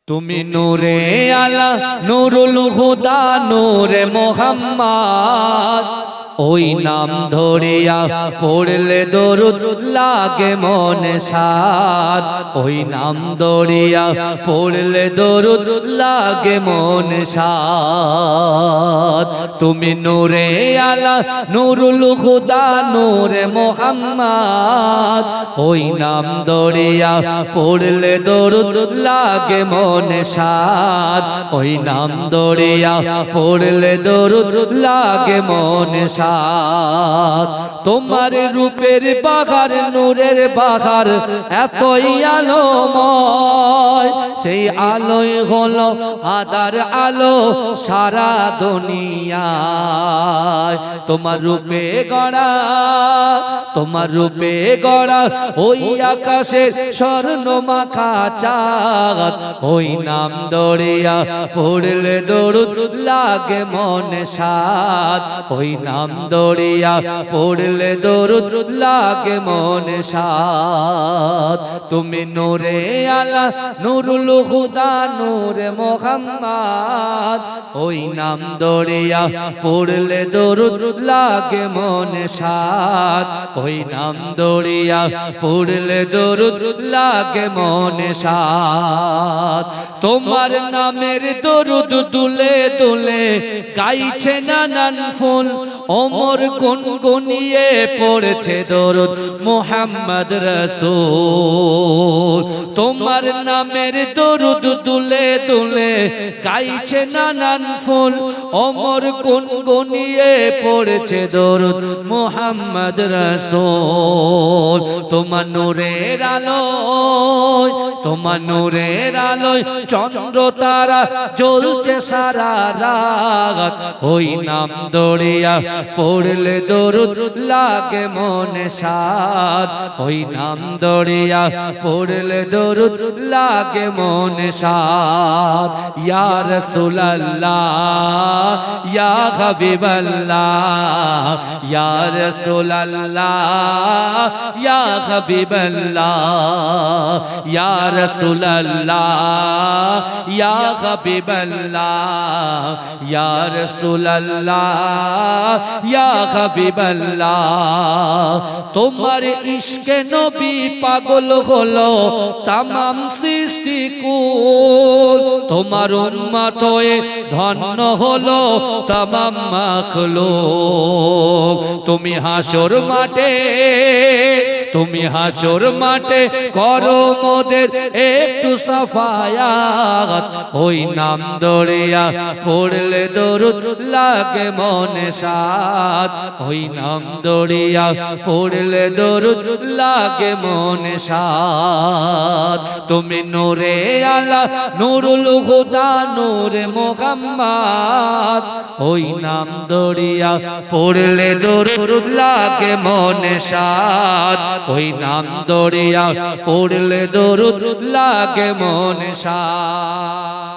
তুমি নূরে আলা নুরুল হুদা নূরে মোহাম্মদ ওই নাম ধরিয়া পড়লে দরুদ লাগে মনে সাদ ওই নাম ধরিয়া পড়লে দরুদ লাগে মনে সাদ তুমি নূরে আলা নুরুল হুদা নূরে মোহাম্মদ ওই নাম ধরিয়া পড়লে দরুদ লাগে মনে সাদ ওই নাম ধরিয়া পড়লে দরুদ লাগে মনে সাদ তোমার রূপের বাহার নূরের বাহার এতই আলোময় সেই আলোয় হলো আদার আলো সারা দুনিয়ায় তোমার রূপে গড়া তোমার রূপে গড়া ওই আকাশের স্বর্ণ মাখা চাঁদ ওই নাম ধরিয়া পড়লে দরুদ লাগে মনে সাদ ওই নাম দরিয়া পড়লে দরুদ লাগে মনে সাদ তুমি নূরে আলা নুরুল হুদা নূরে মোহাম্মদ ওই নাম দরিয়া পড়লে দরুদ লাগে মনে সাদ ওই নাম দরিয়া পড়লে দরুদ লাগে মনে সাদ তোমার নামের দরুদ দুলে দুলে গাইছে নানান ফুল ওমর গুনগুনিয়ে পড়ছে দরুদ মুহাম্মদ রাসূল তোমার নামের দরুদ দুলে দুলে গাইছে নানান ফুল ওমর গুনগুনিয়ে পড়ছে দরুদ মুহাম্মদ রাসূল তোমার নূরের আলোয় তোমার নূরের আলোয় চন্দ্র তারা জ্বলছে সারা রাত ওই নাম দরিয়া পড়লে দরুদ লাগে মনে সাদ ওই নাম দরিয়া পড়লে দরুদ লাগে মনে সাদ ইয়া রাসূলুল্লাহ ইয়া হাবিবাল্লাহ ইয়া রাসূলুল্লাহ ইয়া হাবিবাল্লাহ ইয়া রাসূলুল্লাহ ইয়া হাবিবাল্লাহ ইয়া রাসূলুল্লাহ ইয়া হাবিবাল্লাহ তোমার ইশকে নবী পাগল হলো তামাম সৃষ্টিকুল তোমার উম্মত হয়ে ধন্য হলো তামাম মাখলুক তুমি হাসর মাঠে তুমি হাসর মাঠে করো মোদের একটু সাফায়াত ওই নাম দরিয়া পড়লে দরুদ লাগে মনে সাদ ওই নাম দরিয়া পড়লে দরুদ লাগে মনে সাদ তুমি নূরে আলা নুরুল হুদা নূরে মুহাম্মদ ওই নাম দরিয়া পড়লে দরুদ লাগে মনে সাদ ওই নাম দরিয়া পড়লে দরুদ লাগে মনে সাদ।